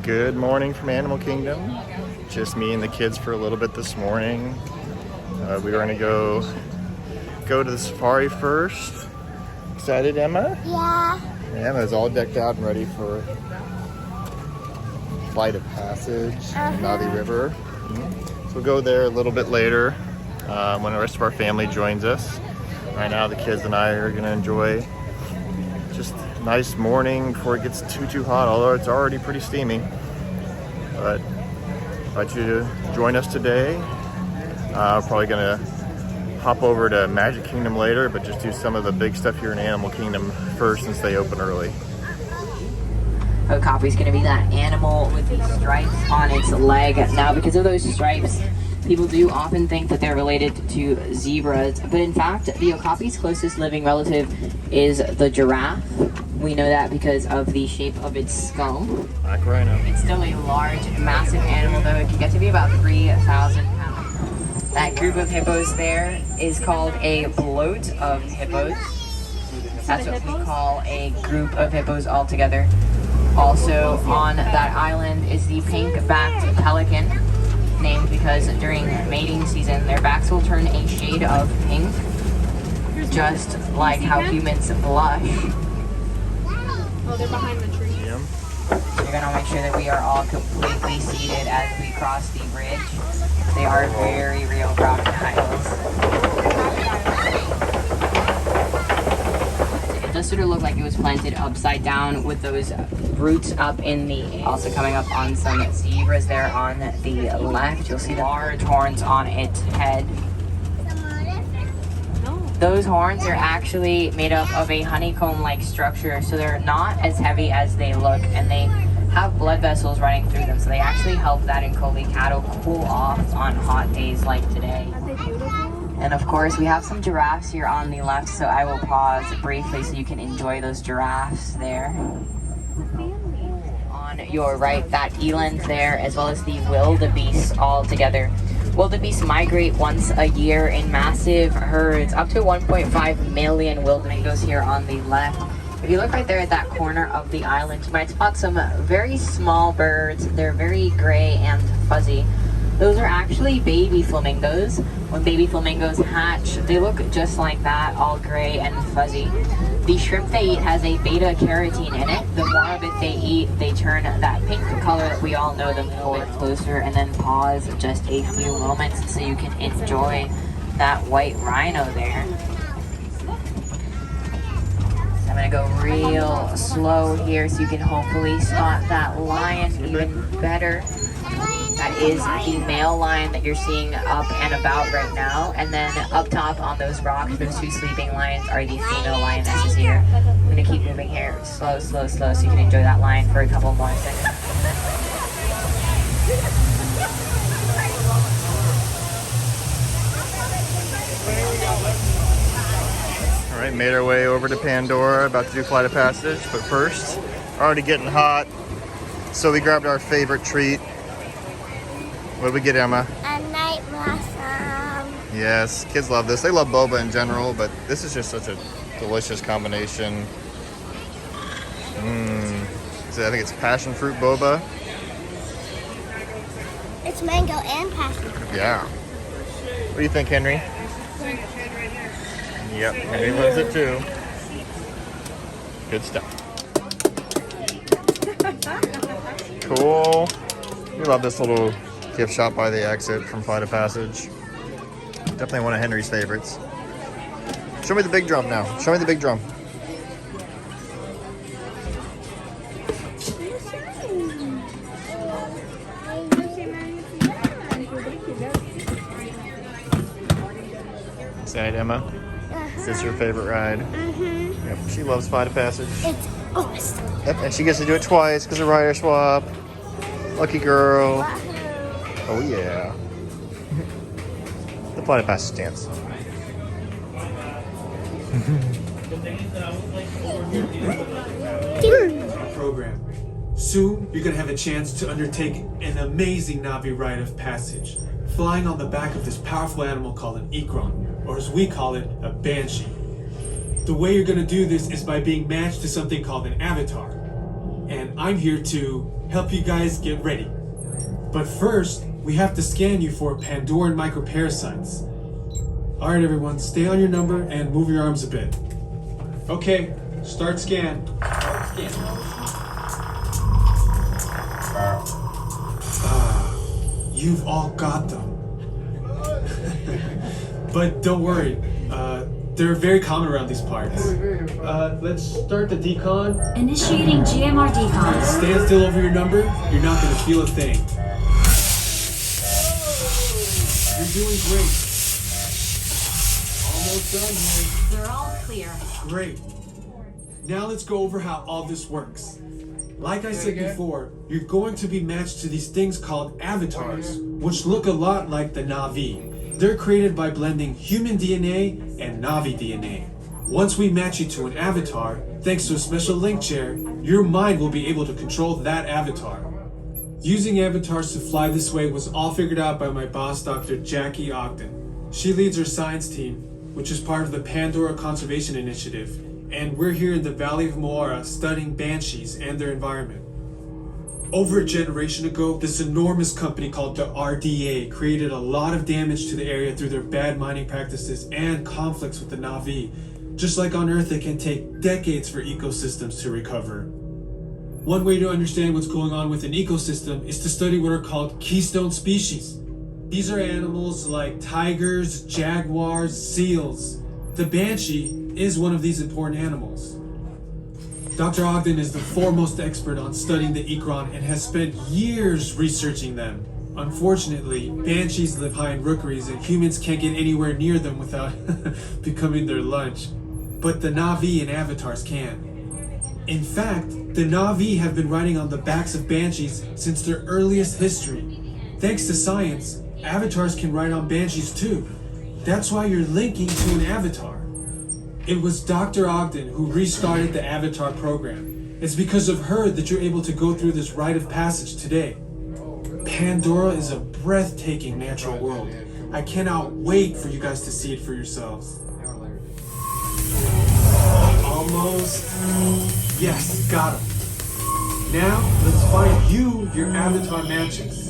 Good morning from Animal Kingdom. Just me and the kids for a little bit this morning. We were gonna go to the safari first. Excited, Emma? Yeah. Emma's all decked out and ready for Flight of Passage, Navi River. So we'll go there a little bit later when the rest of our family joins us. Right now the kids and I are gonna enjoy just a nice morning before it gets too hot, although it's already pretty steamy. But I invite you to join us today. Probably gonna hop over to Magic Kingdom later, but just do some of the big stuff here in Animal Kingdom first since they open early. Okapi's gonna be that animal with the stripes on its leg. Now, because of those stripes, people do often think that they're related to zebras, but in fact, the Okapi's closest living relative is the giraffe. We know that because of the shape of its skull. Black rhino. It's still a large, massive animal, though. It can get to be about 3,000 pounds. That group of hippos there is called a bloat of hippos. That's what we call a group of hippos altogether. Also on that island is the pink-backed pelican, named because during mating season their backs will turn a shade of pink, just like how humans blush. Oh, they're behind the tree. Yeah. You're gonna make sure that we are all completely seated as we cross the bridge. They are very real crocodiles. It does sort of look like it was planted upside down with those roots up in the air. Also coming up on some zebras there on the left. You'll see the large horns on its head. Those horns are actually made up of a honeycomb-like structure, so they're not as heavy as they look, and they have blood vessels running through them, so they actually help that Nkoli cattle cool off on hot days like today. Are they beautiful? And of course, we have some giraffes here on the left, so I will pause briefly so you can enjoy those giraffes there. On your right, that eland there, as well as the wildebeest all together. Wildebeest migrate once a year in massive herds, up to 1.5 million wildebeest here on the left. If you look right there at that corner of the island, you might spot some very small birds. They're very gray and fuzzy. Those are actually baby flamingos. When baby flamingos hatch, they look just like that, all gray and fuzzy. The shrimp they eat has a beta carotene in it. The more of it they eat, they turn that pink color that we all know them for. Closer and then pause just a few moments so you can enjoy that white rhino there. So I'm gonna go real slow here so you can hopefully spot that lion even better. That is the male lion that you're seeing up and about right now. And then up top on those rocks, those two sleeping lions are the female lionesses here. I'm gonna keep moving here slow, so you can enjoy that lion for a couple more seconds. All right, made our way over to Pandora, about to do Flight of Passage, but first, already getting hot, so we grabbed our favorite treat. What did we get, Emma? A night blossom. Yes, kids love this. They love boba in general, but this is just such a delicious combination. So I think it's passion fruit boba. It's mango and passion. Yeah. What do you think, Henry? Yep, Henry loves it too. Good stuff. Cool. We love this little gift shop by the exit from Flight of Passage. Definitely one of Henry's favorites. Show me the big drum now. Show me the big drum. Excited, Emma? Is this your favorite ride? Mm-hmm. Yep, she loves Flight of Passage. It's awesome. Yep, and she gets to do it twice because of rider swap. Lucky girl. Oh yeah. The Flight of Passage dance. Program. Soon, you're gonna have a chance to undertake an amazing Navi rite of passage, flying on the back of this powerful animal called an Ikron, or as we call it, a banshee. The way you're gonna do this is by being matched to something called an avatar. and I'm here to help you guys get ready. But first, we have to scan you for Pandoran microparasites. Alright everyone, stay on your number and move your arms a bit. Okay, start scan. You've all got them. But don't worry, they're very common around these parts. Let's start the decon. Initiating GMR decon. Stand still over your number, you're not gonna feel a thing. You're doing great. Almost done here. We're all clear. Great. Now let's go over how all this works. Like I said before, you're going to be matched to these things called avatars, which look a lot like the Na'vi. They're created by blending human DNA and Na'vi DNA. Once we match you to an avatar, thanks to a special link chair, your mind will be able to control that avatar. Using avatars to fly this way was all figured out by my boss, Dr. Jackie Ogden. She leads our science team, which is part of the Pandora Conservation Initiative, and we're here in the Valley of Moara studying banshees and their environment. Over a generation ago, this enormous company called the RDA created a lot of damage to the area through their bad mining practices and conflicts with the Na'vi. Just like on Earth, it can take decades for ecosystems to recover. One way to understand what's going on with an ecosystem is to study what are called keystone species. These are animals like tigers, jaguars, seals. The banshee is one of these important animals. Dr. Ogden is the foremost expert on studying the Ikron and has spent years researching them. Unfortunately, banshees live high in rookeries and humans can't get anywhere near them without becoming their lunch. But the Na'vi and avatars can. In fact, the Na'vi have been riding on the backs of banshees since their earliest history. Thanks to science, avatars can ride on banshees too. That's why you're linking to an avatar. It was Dr. Ogden who restarted the Avatar program. It's because of her that you're able to go through this rite of passage today. Pandora is a breathtaking natural world. I cannot wait for you guys to see it for yourselves. Almost. Yes, got him. Now, let's find you your avatar matches.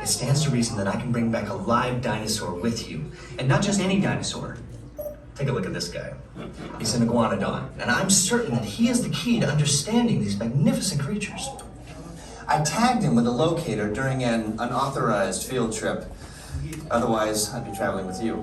It stands to reason that I can bring back a live dinosaur with you. And not just any dinosaur. Take a look at this guy. He's an iguanodon, and I'm certain that he is the key to understanding these magnificent creatures. I tagged him with a locator during an unauthorized field trip. Otherwise, I'd be traveling with you.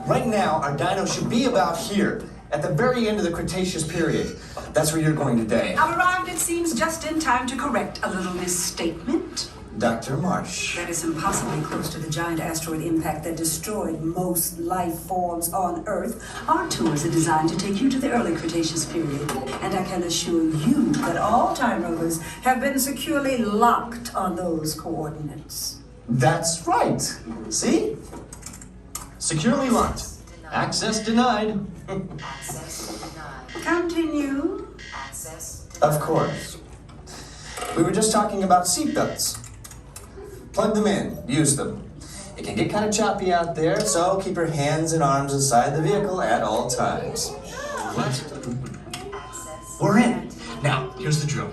Right now, our dino should be about here, at the very end of the Cretaceous period. That's where you're going today. I've arrived, it seems, just in time to correct a little misstatement. Dr. Marsh. That is impossibly close to the giant asteroid impact that destroyed most life forms on Earth. Our tours are designed to take you to the early Cretaceous period. And I can assure you that all time rovers have been securely locked on those coordinates. That's right. See? Securely locked. Access denied. Continue. Of course. We were just talking about seatbelts. Plug them in, use them. It can get kind of choppy out there, so keep your hands and arms inside the vehicle at all times. What? We're in. Now, here's the drill.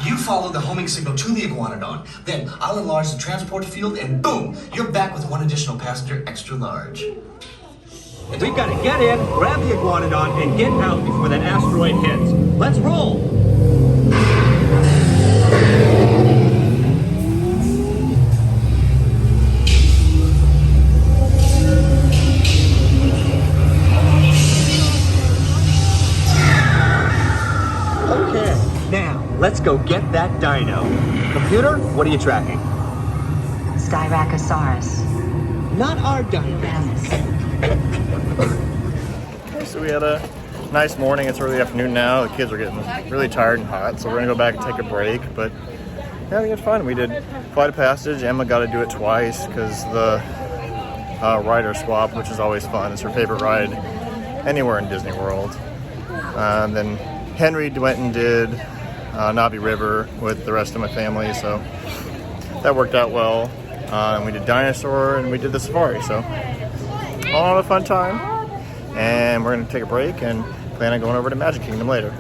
You follow the homing signal to the iguanodon, then I'll enlarge the transport field, and boom, you're back with one additional passenger extra large. We've got to get in, grab the iguanodon, and get out before that asteroid hits. Let's roll! Okay, now let's go get that dino. Computer, what are you tracking? Styracosaurus. Not our dino. Okay, so we had a nice morning. It's early afternoon now. The kids are getting really tired and hot, so we're gonna go back and take a break. But yeah, we had fun. We did Flight of Passage. Emma got to do it twice because the rider swap, which is always fun. It's her favorite ride anywhere in Disney World. Then Henry went and did Navi River with the rest of my family, so that worked out well. And we did Dinosaur and we did the safari, so all in a fun time. And we're gonna take a break and plan on going over to Magic Kingdom later.